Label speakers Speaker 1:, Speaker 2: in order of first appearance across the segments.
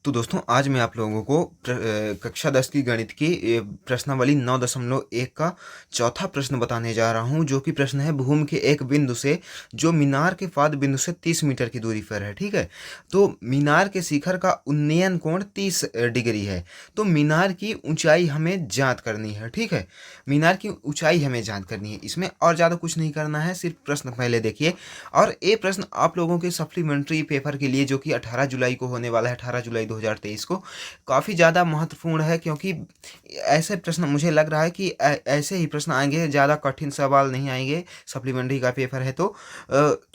Speaker 1: तो दोस्तों आज मैं आप लोगों को कक्षा 10 की गणित की प्रश्नावली 9.1 का चौथा प्रश्न बताने जा रहा हूं, जो कि प्रश्न है भूमि के एक बिंदु से जो मीनार के पाद बिंदु से 30 मीटर की दूरी पर है। ठीक है, तो मीनार के शिखर का उन्नयन कोण 30 डिग्री है। तो मीनार की ऊंचाई हमें ज्ञात करनी है। ठीक है, मीनार की ऊंचाई हमें ज्ञात करनी है, इसमें और ज़्यादा कुछ नहीं करना है, सिर्फ प्रश्न पहले देखिए। और ये प्रश्न आप लोगों के सप्लीमेंट्री पेपर के लिए, जो कि 18 जुलाई को होने वाला है, 18 जुलाई 2023 को, काफ़ी ज़्यादा महत्वपूर्ण है, क्योंकि ऐसे प्रश्न मुझे लग रहा है कि ऐसे ही प्रश्न आएंगे, ज़्यादा कठिन सवाल नहीं आएंगे। सप्लीमेंट्री का पेपर है तो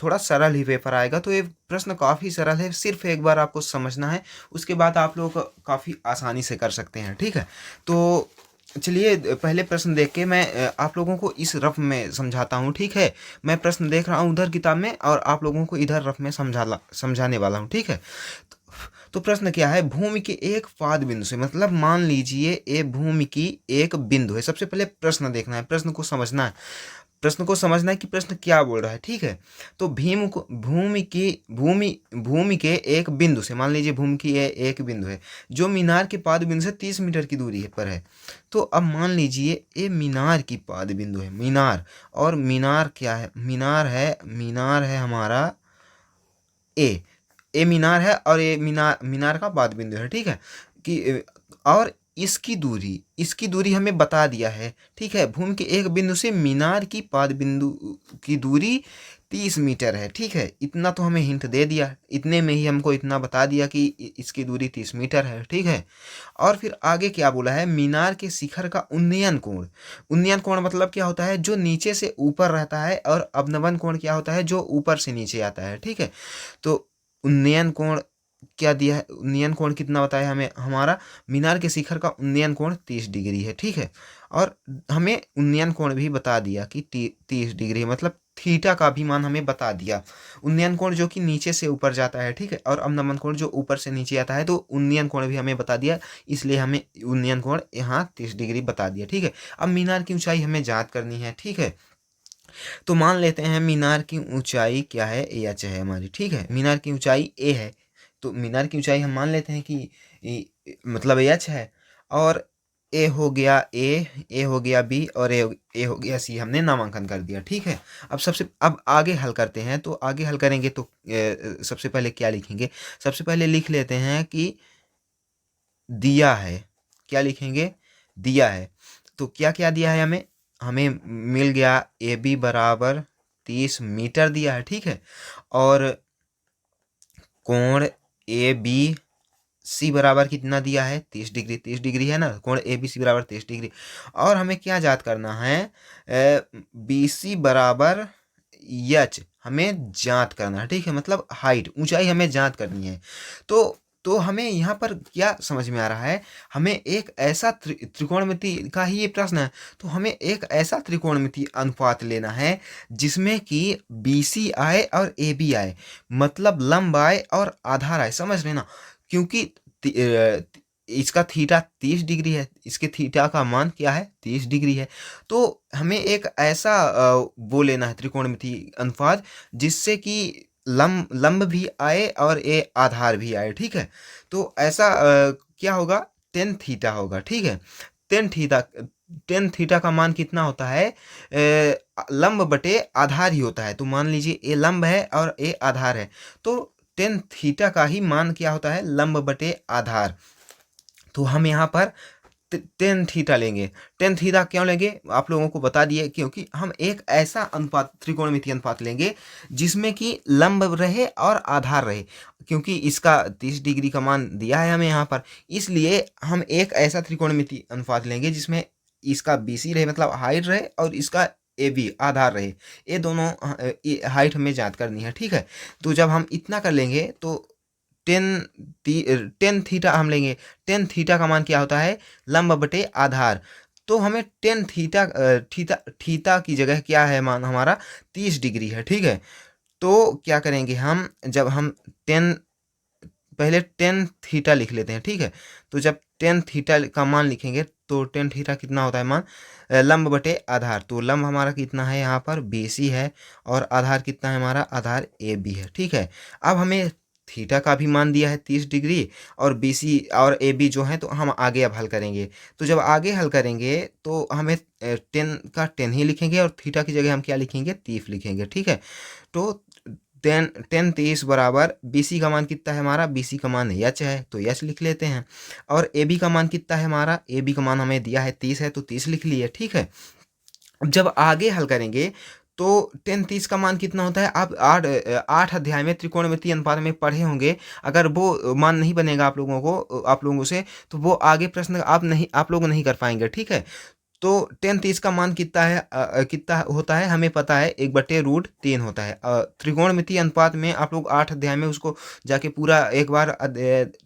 Speaker 1: थोड़ा सरल ही पेपर आएगा। तो ये प्रश्न काफ़ी सरल है, सिर्फ एक बार आपको समझना है, उसके बाद आप लोग काफ़ी आसानी से कर सकते हैं। ठीक है, तो चलिए पहले प्रश्न देख के मैं आप लोगों को इस रफ में समझाता हूँ। ठीक है, मैं प्रश्न देख रहा हूँ उधर किताब में और आप लोगों को इधर रफ में समझाने वाला हूँ। ठीक है, तो प्रश्न क्या है, भूमि के एक पाद बिंदु से, मतलब मान लीजिए ये भूमि की एक बिंदु है। सबसे पहले प्रश्न देखना है, प्रश्न को समझना है, प्रश्न को समझना है कि प्रश्न क्या बोल रहा है। ठीक है, तो भूमि के एक बिंदु से, मान लीजिए भूमि की ये एक बिंदु है जो मीनार के पाद बिंदु से 30 मीटर की दूरी पर है। तो अब मान लीजिए ये मीनार की पाद बिंदु है, मीनार, और मीनार क्या है, मीनार है हमारा ए, ए मीनार है और ये मीनार मीनार का बाद बिंदु है। ठीक है, कि और इसकी दूरी हमें बता दिया है। ठीक है, भूमि के एक बिंदु से मीनार की पाद बिंदु की दूरी 30 मीटर है। ठीक है, इतना तो हमें हिंट दे दिया, इतने में ही हमको इतना बता दिया कि इसकी दूरी 30 मीटर है। ठीक है, और फिर आगे क्या बोला है, मीनार के शिखर का उन्नयन कोण मतलब क्या होता है, जो नीचे से ऊपर रहता है, और अवनमन कोण क्या होता है, जो ऊपर से नीचे आता है। ठीक है, तो उन्नयन कोण क्या दिया है, उन्नयन कोण कितना बताया हमें, हमारा मीनार के शिखर का उन्नयन कोण 30 डिग्री है। ठीक है, और हमें उन्नयन कोण भी बता दिया कि 30 डिग्री है, मतलब थीटा का भी मान हमें बता दिया। उन्नयन कोण जो कि नीचे से ऊपर जाता है, ठीक है, और अवनमन कोण जो ऊपर से नीचे आता है, तो उन्नयन कोण भी हमें बता दिया, इसलिए हमें उन्नयन कोण यहाँ 30 डिग्री बता दिया। ठीक है, अब मीनार की ऊंचाई हमें ज्ञात करनी है। ठीक है, तो मान लेते हैं मीनार की ऊंचाई क्या है, एच है हमारी। ठीक है, मीनार की ऊंचाई ए है, तो मीनार की ऊंचाई हम मान लेते हैं कि मतलब एच है, और ए हो गया बी, और ए हो गया सी, हमने नामांकन कर दिया। ठीक है, अब आगे हल करते हैं। तो आगे हल करेंगे तो सबसे पहले क्या लिखेंगे, सबसे पहले लिख लेते हैं कि दिया है, क्या लिखेंगे, दिया है। तो क्या क्या दिया है हमें, हमें मिल गया ए बी बराबर 30 मीटर दिया है। ठीक है, और कोण ए बी सी बराबर कितना दिया है, 30 डिग्री, 30 डिग्री है ना, कोण ए बी सी बराबर 30 डिग्री। और हमें क्या ज्ञात करना है, बी सी बराबर यच हमें ज्ञात करना है। ठीक है, मतलब हाइट, ऊंचाई हमें ज्ञात करनी है। तो हमें यहाँ पर क्या समझ में आ रहा है, हमें एक ऐसा त्रिकोणमिति का ही ये प्रश्न है, तो हमें एक ऐसा त्रिकोणमिति अनुपात लेना है जिसमें कि बी सी आए और ए बी आए, मतलब लंब आए और आधार आए, समझ लेना। क्योंकि इसका थीटा 30 डिग्री है, इसके थीटा का मान क्या है, 30 डिग्री है। तो हमें एक ऐसा वो लेना है त्रिकोणमिति अनुपात जिससे कि लंब भी आए और ये आधार भी आए। ठीक है, तो ऐसा क्या होगा, टेन थीटा होगा। ठीक है, टेन थीटा टेन थीटा का मान कितना होता है, लंब बटे आधार ही होता है। तो मान लीजिए ये लंब है और ये आधार है, तो टेन थीटा का ही मान क्या होता है, लंब बटे आधार। तो हम यहाँ पर टेन थीटा लेंगे। टेन थीटा क्यों लेंगे, आप लोगों को बता दिए, क्योंकि हम एक ऐसा अनुपात, त्रिकोणमितीय अनुपात लेंगे जिसमें कि लंब रहे और आधार रहे। क्योंकि इसका 30 डिग्री का मान दिया है हमें यहाँ पर, इसलिए हम एक ऐसा त्रिकोणमितीय अनुपात लेंगे जिसमें इसका बी सी रहे, मतलब हाइट रहे, और इसका ए बी आधार रहे। ये दोनों हाइट हमें ज्ञात करनी है। ठीक है, तो जब हम इतना कर लेंगे तो टेन टेन थीटा हम लेंगे। टेन थीटा का मान क्या होता है, लंब बटे आधार। तो हमें टेन थीटा की जगह क्या है, मान हमारा 30 डिग्री है। ठीक है, तो क्या करेंगे हम, जब हम टेन पहले टेन थीटा लिख लेते हैं। ठीक है, तो जब टेन थीटा का मान लिखेंगे तो टेन थीटा कितना होता है मान, लंब बटे आधार। तो लंब हमारा कितना है यहाँ पर, बी सी है, और आधार कितना है हमारा, आधार ए बी है। ठीक है, अब हमें थीटा का भी मान दिया है 30 डिग्री, और BC और AB जो है, तो हम आगे अब हल करेंगे। तो जब आगे हल करेंगे तो हमें 10 का 10 ही लिखेंगे, और थीटा की जगह हम क्या लिखेंगे, 30 लिखेंगे। ठीक है, तो 10 30 बराबर BC का मान कितना है हमारा, BC का मान h है, तो h लिख लेते हैं। और AB का मान कितना है हमारा, AB का मान हमें दिया है 30 है, तो 30 लिख लिए। ठीक है, अब जब आगे हल करेंगे तो 10 30 का मान कितना होता है, आप 8 अध्याय में त्रिकोणमितीय अनुपात में पढ़े होंगे। अगर वो मान नहीं बनेगा आप लोगों से, तो वो आगे प्रश्न आप लोग नहीं कर पाएंगे। ठीक है, तो 10 30 का मान कितना है, कितना होता है हमें पता है, 1/√3 होता है। त्रिकोणमितीय अनुपात में आप लोग 8 अध्याय में उसको जाके पूरा एक बार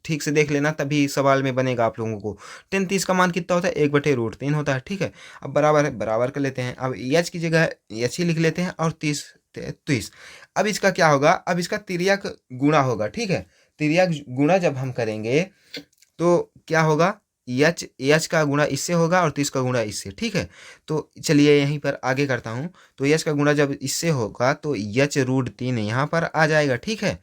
Speaker 1: ठीक से देख लेना, तभी सवाल में बनेगा आप लोगों को। 10 30 का मान कितना होता है, 1/√3 होता है। ठीक है, अब बराबर है, बराबर कर लेते हैं। अब एच की जगह एच ही लिख लेते हैं, और 30 अब इसका क्या होगा, अब इसका तिर्यक गुणा होगा। ठीक है, तिर्यक गुणा जब हम करेंगे तो क्या होगा, एच का गुणा इससे होगा, और 30 का गुणा इससे। ठीक है, तो चलिए यहीं पर आगे करता हूँ। तो एच का गुणा जब इससे होगा तो h√3 यहाँ पर आ जाएगा। ठीक है,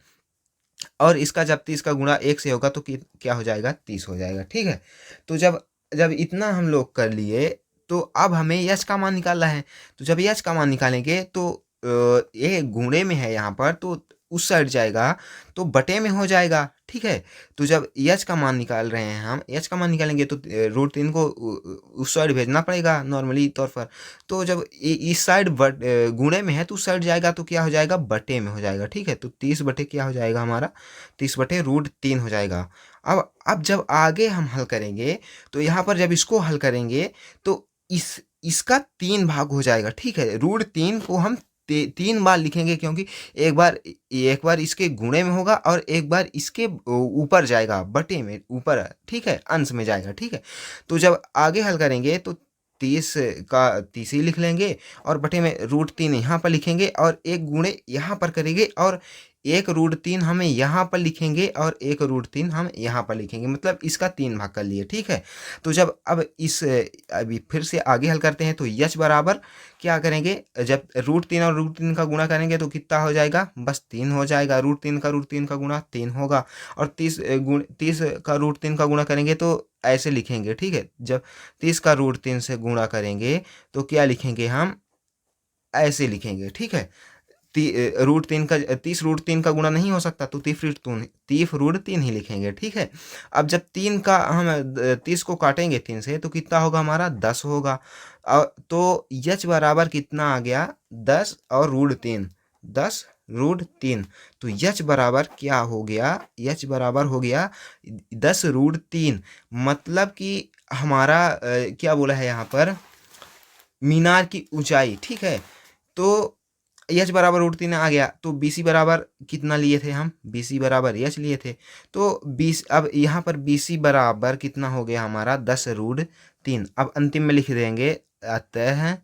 Speaker 1: और इसका जब 30 का गुणा 1 से होगा तो क्या हो जाएगा, 30 हो जाएगा। ठीक है, तो जब जब इतना हम लोग कर लिए, तो अब हमें यश का मान निकालना है। तो जब यश का मान निकालेंगे तो ये गुणे में है यहाँ पर, तो उस साइड जाएगा तो बटे में हो जाएगा। ठीक है, तो जब एच का मान निकाल रहे हैं, हम एच का मान निकालेंगे तो √3 को उस साइड भेजना पड़ेगा नॉर्मली तौर पर। तो जब इस साइड गुणे में है तो उस साइड जाएगा तो क्या हो जाएगा, बटे में हो जाएगा। ठीक है, तो 30 बटे क्या हो जाएगा हमारा, 30/√3 हो जाएगा। अब जब आगे हम हल करेंगे तो यहाँ पर जब इसको हल करेंगे तो इसका 3 भाग हो जाएगा। ठीक है, √3 को हम 3 बार लिखेंगे, क्योंकि एक बार इसके गुणे में होगा, और एक बार इसके ऊपर जाएगा, बटे में ऊपर। ठीक है, अंश में जाएगा। ठीक है, तो जब आगे हल करेंगे तो 30 का 30 ही लिख लेंगे, और बटे में √3 यहाँ पर लिखेंगे, और एक गुणे यहाँ पर करेंगे, और 1√3 हमें यहाँ पर लिखेंगे, और 1√3 हम यहाँ पर लिखेंगे, मतलब इसका 3 भाग कर लिए। ठीक है, तो जब अब अभी फिर से आगे हल करते हैं तो यच बराबर क्या करेंगे, जब √3 और √3 का गुणा करेंगे तो कितना हो जाएगा, बस 3 हो जाएगा। √3 का गुणा 3 होगा, और 30 का √3 का गुणा करेंगे तो ऐसे लिखेंगे। ठीक है, जब 30 का √3 से गुणा करेंगे तो क्या लिखेंगे, हम ऐसे लिखेंगे। ठीक है, √3 का 30 √3 का गुणा नहीं हो सकता, तो 30 √3 ही लिखेंगे। ठीक है, अब जब 3 का हम 30 को काटेंगे 3 से तो कितना होगा हमारा, 10 होगा। तो यच बराबर कितना आ गया, 10 और √3, 10√3। तो यच बराबर क्या हो गया, यच बराबर हो गया 10√3। मतलब कि हमारा क्या बोला है यहाँ पर, मीनार की ऊंचाई। ठीक है, तो एच बराबर √3 आ गया, तो BC बराबर कितना लिए थे हम, BC बराबर एच लिए थे। तो 20, अब यहाँ पर BC बराबर कितना हो गया हमारा, 10√3। अब अंतिम में लिख देंगे, अतः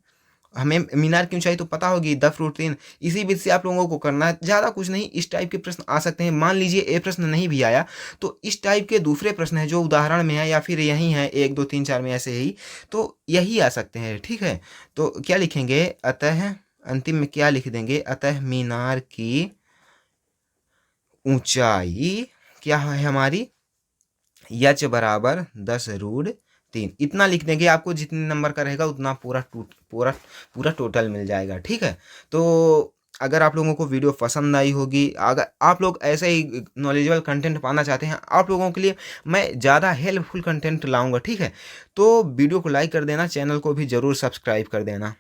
Speaker 1: हमें मीनार की ऊंचाई तो पता होगी 10√3। इसी विधि से आप लोगों को करना है, ज़्यादा कुछ नहीं। इस टाइप के प्रश्न आ सकते हैं। मान लीजिए ये प्रश्न नहीं भी आया तो इस टाइप के दूसरे प्रश्न है जो उदाहरण में है, या फिर यही है 1 2 3 4 में ऐसे ही, तो यही आ सकते हैं। ठीक है, तो क्या लिखेंगे, अतः अंतिम में क्या लिख देंगे, अतः मीनार की ऊंचाई क्या है हमारी, यच बराबर 10√3। इतना लिख देंगे, आपको जितने नंबर का रहेगा उतना पूरा टोटल मिल जाएगा। ठीक है, तो अगर आप लोगों को वीडियो पसंद आई होगी, अगर आप लोग ऐसे ही नॉलेजेबल कंटेंट पाना चाहते हैं, आप लोगों के लिए मैं ज़्यादा हेल्पफुल कंटेंट लाऊंगा। ठीक है, तो वीडियो को लाइक कर देना, चैनल को भी ज़रूर सब्सक्राइब कर देना।